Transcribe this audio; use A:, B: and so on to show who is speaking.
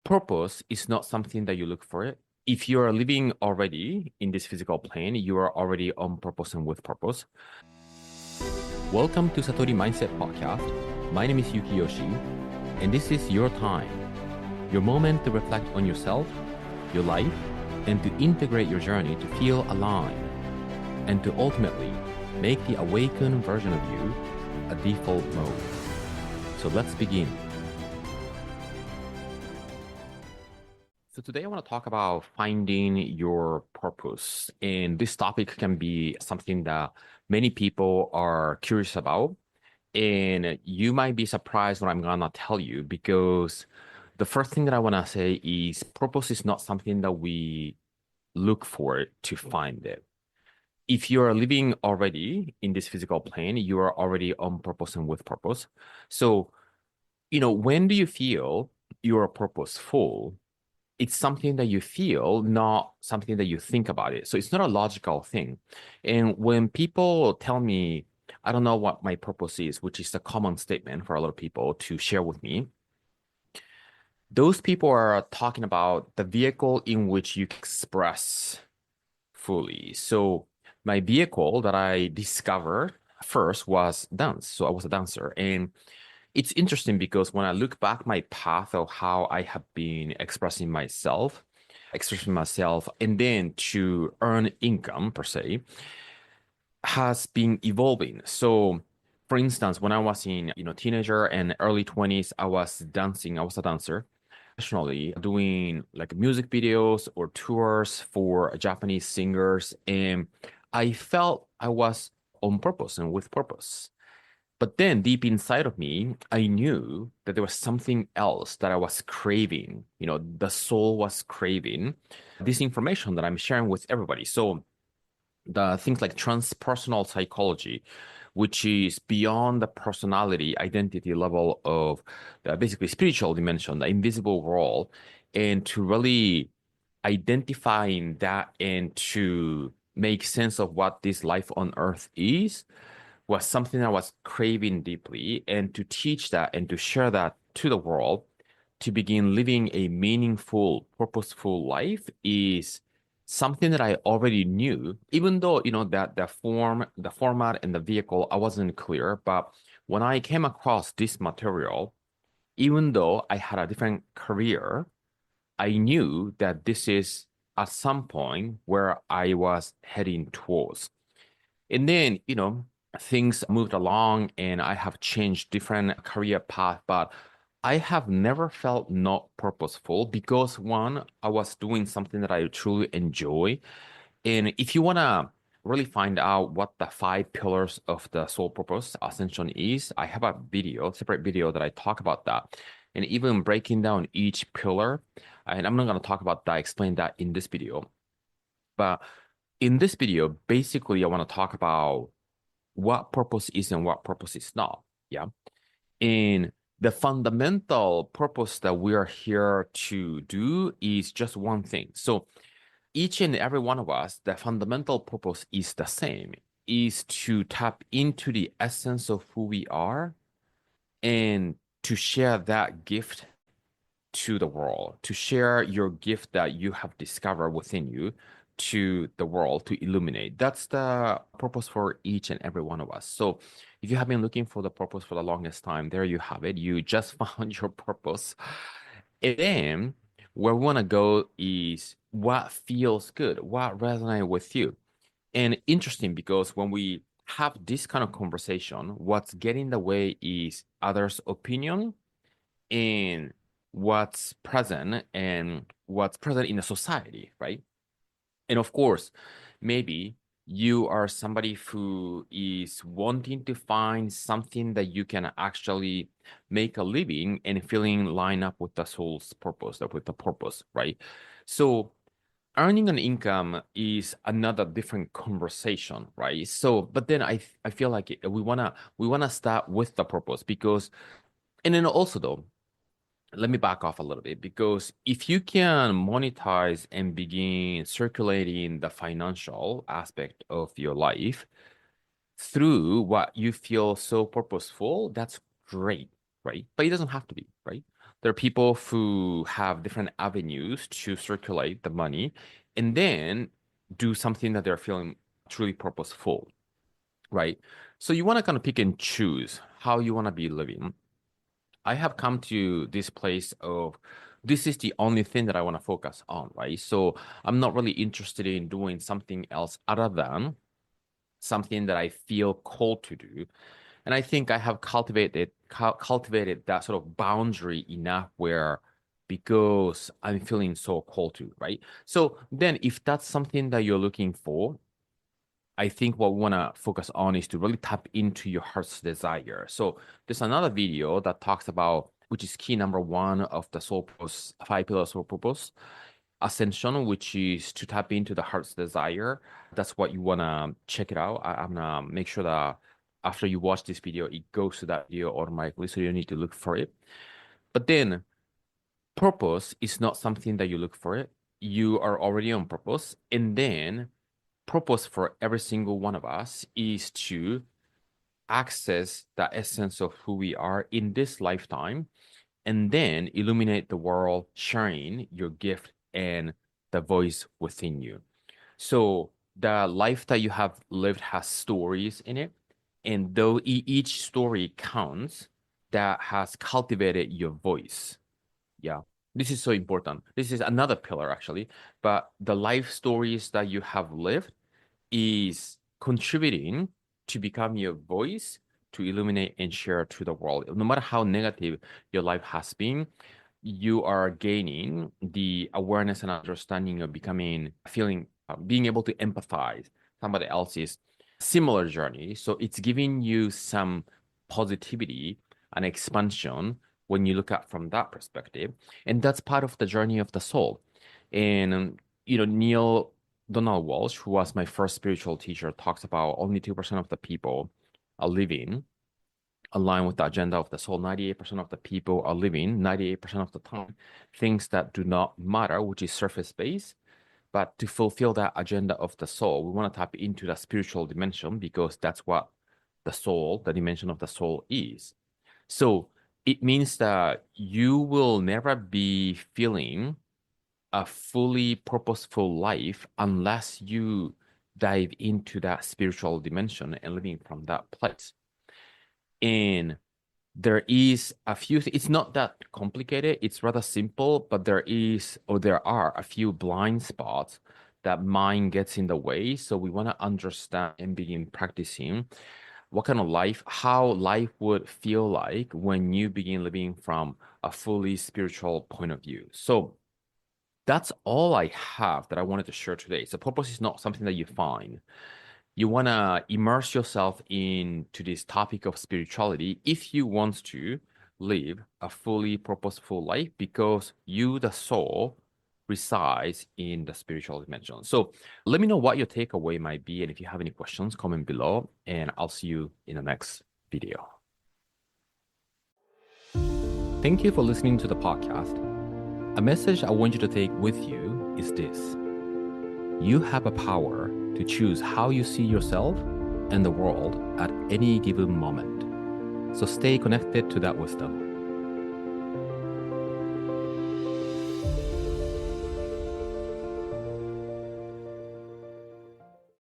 A: Purpose is not something that you look for it. If you are living already in this physical plane, you are already on purpose and with purpose. Welcome to Satori Mindset Podcast. My name is Yuki Yoshii, and this is your time, your moment to reflect on yourself, your life, and to integrate your journey to feel aligned and to ultimately make the awakened version of you a default mode. So let's begin. So today I want to talk about finding your purpose. And this topic can be something that many people are curious about. And you might be surprised what I'm gonna tell you, because the first thing that I want to say is purpose is not something that we look for to find it. If you are living already in this physical plane, you are already on purpose and with purpose. So, when do you feel you are purposeful? It's something that you feel, not something that you think about it. So it's not a logical thing. And when people tell me, I don't know what my purpose is, which is a common statement for a lot of people to share with me, those people are talking about the vehicle in which you express fully. So my vehicle that I discovered first was dance. So I was a dancer. And it's interesting because when I look back my path of how I have been expressing myself, and then to earn income per se, has been evolving. So, for instance, when I was in teenager and early 20s, I was dancing. I was a dancer, professionally doing like music videos or tours for Japanese singers, and I felt I was on purpose and with purpose. But then deep inside of me, I knew that there was something else that I was craving. The soul was craving this information that I'm sharing with everybody. So the things like transpersonal psychology, which is beyond the personality identity level of the basically spiritual dimension, the invisible world, and to really identifying that and to make sense of what this life on earth is was something I was craving deeply, and to teach that and to share that to the world, to begin living a meaningful, purposeful life is something that I already knew, even though, that the format and the vehicle, I wasn't clear. But when I came across this material, even though I had a different career, I knew that this is at some point where I was heading towards. And then, things moved along and I have changed different career path, but I have never felt not purposeful because one, I was doing something that I truly enjoy. And if you want to really find out what the five pillars of the soul purpose ascension is, I have a separate video that I talk about that. And even breaking down each pillar, and I'm not going to talk about that, explain that in this video. But in this video, basically, I want to talk about what purpose is and what purpose is not. Yeah. And the fundamental purpose that we are here to do is just one thing. So each and every one of us, the fundamental purpose is the same, is to tap into the essence of who we are and to share that gift to the world, to share your gift that you have discovered within you to the world to illuminate. That's the purpose for each and every one of us. So if you have been looking for the purpose for the longest time, there you have it. You just found your purpose. And then where we want to go is what feels good, what resonates with you. And interesting because when we have this kind of conversation, what's getting in the way is others' opinion and what's present in the society, right? And of course, maybe you are somebody who is wanting to find something that you can actually make a living and feeling line up with the soul's purpose, with the purpose, right? So earning an income is another different conversation, right? So, but then I feel like we wanna start with the purpose because, and then also though, let me back off a little bit because if you can monetize and begin circulating the financial aspect of your life through what you feel so purposeful, that's great, right? But it doesn't have to be, right? There are people who have different avenues to circulate the money and then do something that they're feeling truly purposeful, right? So you want to kind of pick and choose how you want to be living. I have come to this place of this is the only thing that I want to focus on, right? So I'm not really interested in doing something else other than something that I feel called to do. And I think I have cultivated that sort of boundary enough where because I'm feeling so called to, right? So then if that's something that you're looking for, I think what we want to focus on is to really tap into your heart's desire. So there's another video that talks about, which is key number one of the soul purpose, 5 pillars of purpose, ascension, which is to tap into the heart's desire. That's what you want to check it out. I'm going to make sure that after you watch this video, it goes to that video automatically. So you don't need to look for it. But then purpose is not something that you look for it. You are already on purpose. And then purpose for every single one of us is to access the essence of who we are in this lifetime and then illuminate the world, sharing your gift and the voice within you. So the life that you have lived has stories in it. And though each story counts, that has cultivated your voice. Yeah. This is so important. This is another pillar, actually. But the life stories that you have lived is contributing to become your voice to illuminate and share to the world. No matter how negative your life has been, you are gaining the awareness and understanding of becoming, feeling, being able to empathize somebody else's similar journey. So it's giving you some positivity and expansion when you look at from that perspective. And that's part of the journey of the soul. And, Neil Donald Walsh, who was my first spiritual teacher, talks about only 2% of the people are living aligned with the agenda of the soul. 98% of the people are living 98% of the time things that do not matter, which is surface based. But to fulfill that agenda of the soul, we want to tap into the spiritual dimension because that's what the soul, the dimension of the soul is. So it means that you will never be feeling a fully purposeful life unless you dive into that spiritual dimension and living from that place. And there is a few, it's not that complicated, it's rather simple, but there are a few blind spots that mind gets in the way. So we want to understand and begin practicing what kind of life, how life would feel like when you begin living from a fully spiritual point of view. So that's all I have that I wanted to share today. So purpose is not something that you find. You want to immerse yourself into this topic of spirituality if you want to live a fully purposeful life because you, the soul, resides in the spiritual dimension. So let me know what your takeaway might be. And if you have any questions, comment below and I'll see you in the next video. Thank you for listening to the podcast. A message I want you to take with you is this. You have a power to choose how you see yourself and the world at any given moment. So stay connected to that wisdom.